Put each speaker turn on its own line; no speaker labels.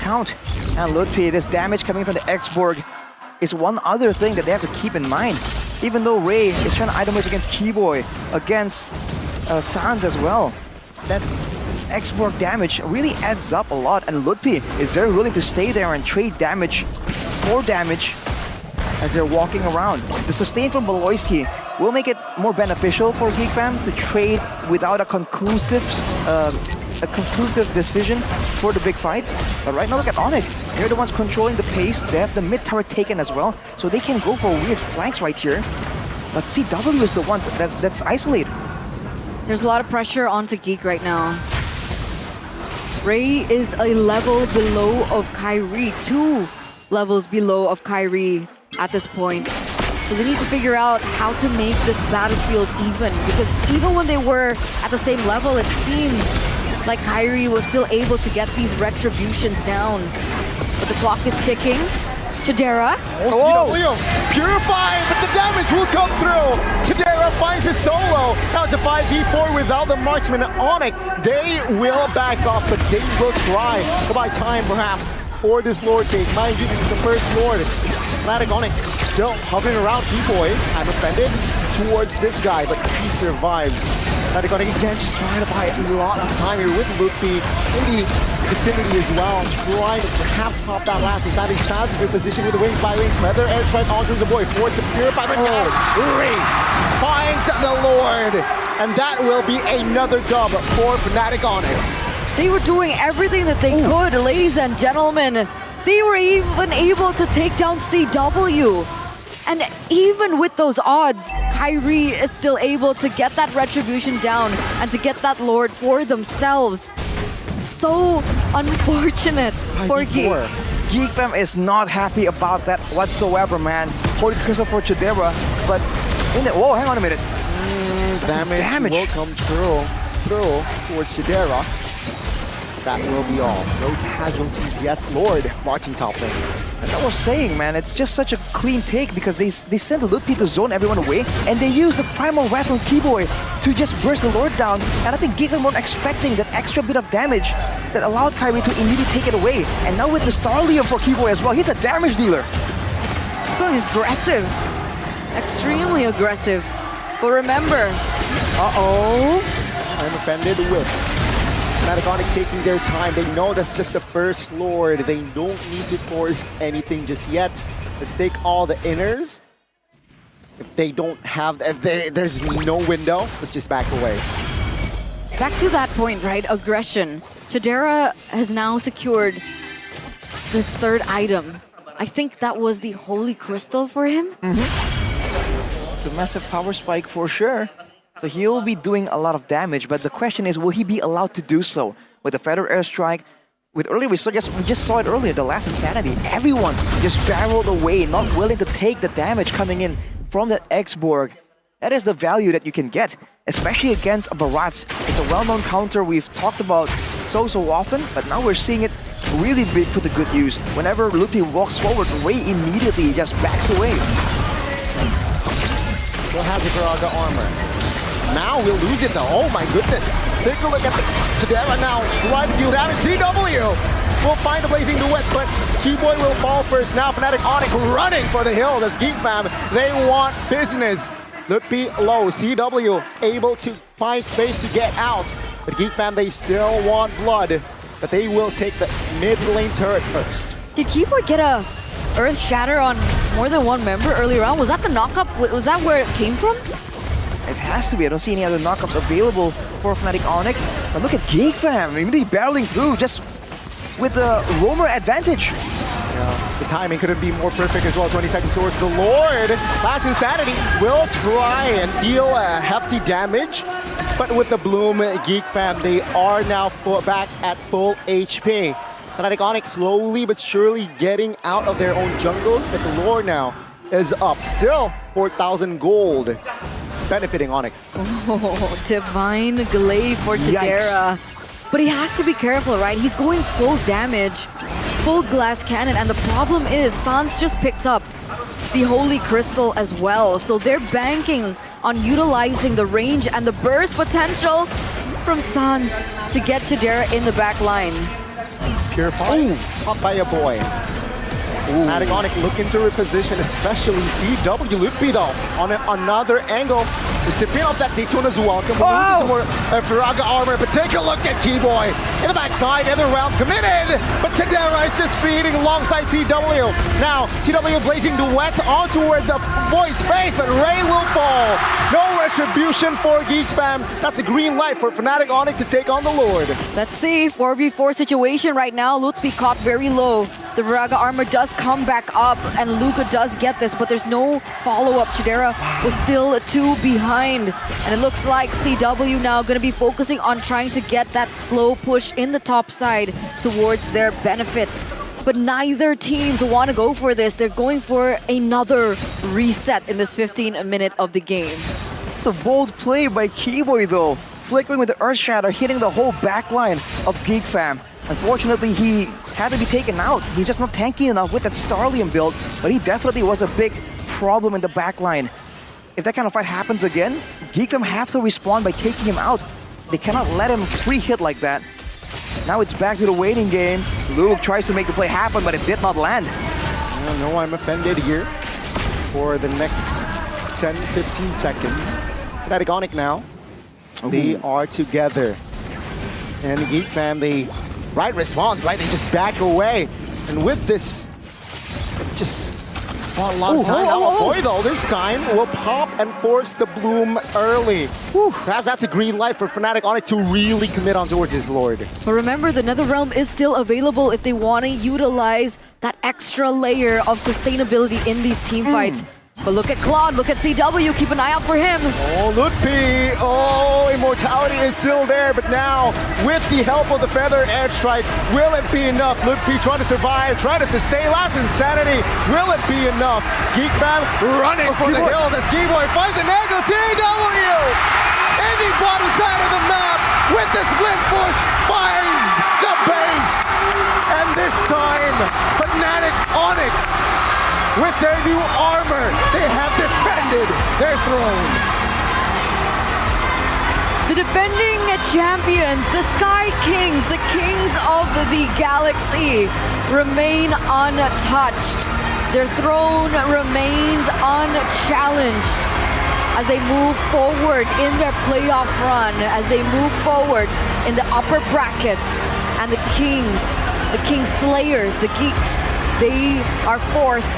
account. And Ludwig, this damage coming from the X-Borg is one other thing that they have to keep in mind. Even though Ray is trying to itemize against Keyboy, against Sans as well, that X-Borg damage really adds up a lot, and Ludwig is very willing to stay there and trade damage for damage as they're walking around. The sustain from Baloyski will make it more beneficial for GeekFam to trade without a conclusive decision for the big fights. But right now, look at Onic. They're the ones controlling the pace. They have the mid tower taken as well, so they can go for weird flanks right here. But CW is the one that's isolated.
There's a lot of pressure onto Geek right now. Ray is a level below of Kyrie, 2 levels below of Kyrie at this point. So they need to figure out how to make this battlefield even, because even when they were at the same level, it seemed like Kyrie was still able to get these retributions down. But the clock is ticking. Chidera.
Oh, Purify, but the damage will come through. Chidera finds his solo. Now it's a 5v4 without the marksman. Onic, they will back off, but they will try to buy time perhaps for this Lord take. Mind you, this is the first Lord. Fanatic Onic still hovering around Keyboy. I'm offended towards this guy, but he survives. Fanatic Onic again just trying to buy a lot of time here with Luffy in the vicinity as well. Trying to perhaps pop that last. Deciding Sans in good position with the wings by wings. Feather air strike onto the boy. Force the Purify, but no! Ray finds the Lord. And that will be another dub for Fanatic Onic.
They were doing everything that they could, ladies and gentlemen. They were even able to take down CW. And even with those odds, Kyrie is still able to get that retribution down and to get that Lord for themselves. So unfortunate for Geek.
GeekFam is not happy about that whatsoever, man. Holy Crystal for Chidera, but in the whoa, hang on a minute.
Damage will come through towards Chidera. That will be all. No casualties yet. Lord marching top lane.
As I was saying, man, it's just such a clean take because they send the Ludwig to zone everyone away, and they use the Primal Wrath from Keyboy to just burst the Lord down. And I think GeekFam weren't expecting that extra bit of damage that allowed Kyrie to immediately take it away. And now with the Starlium for Keyboy as well, he's a damage dealer.
It's going aggressive. Extremely aggressive. But remember,
I'm offended whips. Fanatic Onic taking their time. They know that's just the first Lord. They don't need to force anything just yet. Let's take all the inners. If they don't have, there's no window, let's just back away.
back to that point, right? Aggression. Chidera has now secured this third item. I think that was the Holy Crystal for him.
It's a massive power spike for sure. So he'll be doing a lot of damage, but the question is, will he be allowed to do so? With the Feather Airstrike, with earlier, we just saw it earlier, the last Insanity. Everyone just barreled away, not willing to take the damage coming in from that X-Borg. That is the value that you can get, especially against a Barats. It's a well-known counter we've talked about so often, but now we're seeing it really big for the good use. Whenever Lupi walks forward, Ray immediately just backs away.
Still has a Viraga armor. Now we'll lose it though. Oh my goodness. Take a look at the Chidera now. Right deal damage. CW will find the blazing duet, but Keyboy will fall first. Now Fanatic Onic running for the hill. That's GeekFam. They want business. Lupi low. CW able to find space to get out. But GeekFam, they still want blood. But they will take the mid lane turret first.
Did Keyboy get a Earth Shatter on more than one member earlier on? Was that the knockup? Was that where it came from?
It has to be. I don't see any other knockups available for Fnatic Onic. But look at GeekFam, immediately barreling through just with the roamer advantage.
Yeah, the timing couldn't be more perfect as well. 20 seconds towards the Lord. Last Insanity will try and deal hefty damage. But with the Bloom, GeekFam, they are now back at full HP. Fnatic Onic slowly but surely getting out of their own jungles. But the Lord now is up. Still 4,000 gold. Benefiting Onic.
Oh, divine glaive for Chidera. But he has to be careful, right? He's going full damage, full glass cannon, and the problem is Sans just picked up the Holy Crystal as well. So they're banking on utilizing the range and the burst potential from Sans to get Chidera in the back line.
Purify, caught by a boy. Fanatic Onic looking to reposition, especially CW. Lupi though, on another angle. Recipient of that Daytona's welcome.
Wow.
More Firaga armor, but take a look at Keyboy. In the backside, other round committed. But Tadera is just feeding alongside CW. Now, CW blazing duets on towards a boy's face, but Ray will fall. No retribution for Geek Fam. That's a green light for Fanatic Onic to take on the Lord.
Let's see, 4v4 situation right now. Lutfi caught very low. The Viraga armor does come back up, and Luca does get this, but there's no follow-up. Chidera was still 2 behind, and it looks like CW now going to be focusing on trying to get that slow push in the top side towards their benefit. But neither teams want to go for this. They're going for another reset in this 15th minute of the game.
It's a bold play by Keyboy though. Flickering with the Earth Shatter, hitting the whole backline of Geek Fam. Unfortunately, he had to be taken out. He's just not tanky enough with that Starlium build, but he definitely was a big problem in the backline. If that kind of fight happens again, Geek Fam have to respond by taking him out. They cannot let him free hit like that. Now it's back to the waiting game. Luke tries to make the play happen, but it did not land.
I know I'm offended here for the next 10-15 seconds. Fanatic Onic now. They are together. And Geek Fam, they right response, right? They just back away. And with this, just a long time. Now a boy though, this time will pop and force the bloom early. Perhaps that's a green light for Fanatic Onic to really commit on towards his Lord.
But remember, the Nether Realm is still available if they want to utilize that extra layer of sustainability in these team fights. But look at Claude, look at CW, keep an eye out for him.
Oh, Lutpi, oh, immortality is still there, but now, with the help of the Feather Airstrike, will it be enough? Lutpi trying to survive, trying to sustain last insanity. Will it be enough? Geek Fam running for the hills as Keyboy finds an angle. CW! In the bottom side of the map, with the split push, finds the base. And this time, Fanatic Onic, with their new armor, they have defended their throne.
The defending champions, the Sky Kings, the kings of the galaxy, remain untouched. Their throne remains unchallenged as they move forward in their playoff run, as they move forward in the upper brackets. And the Kings Slayers, the Geeks, they are forced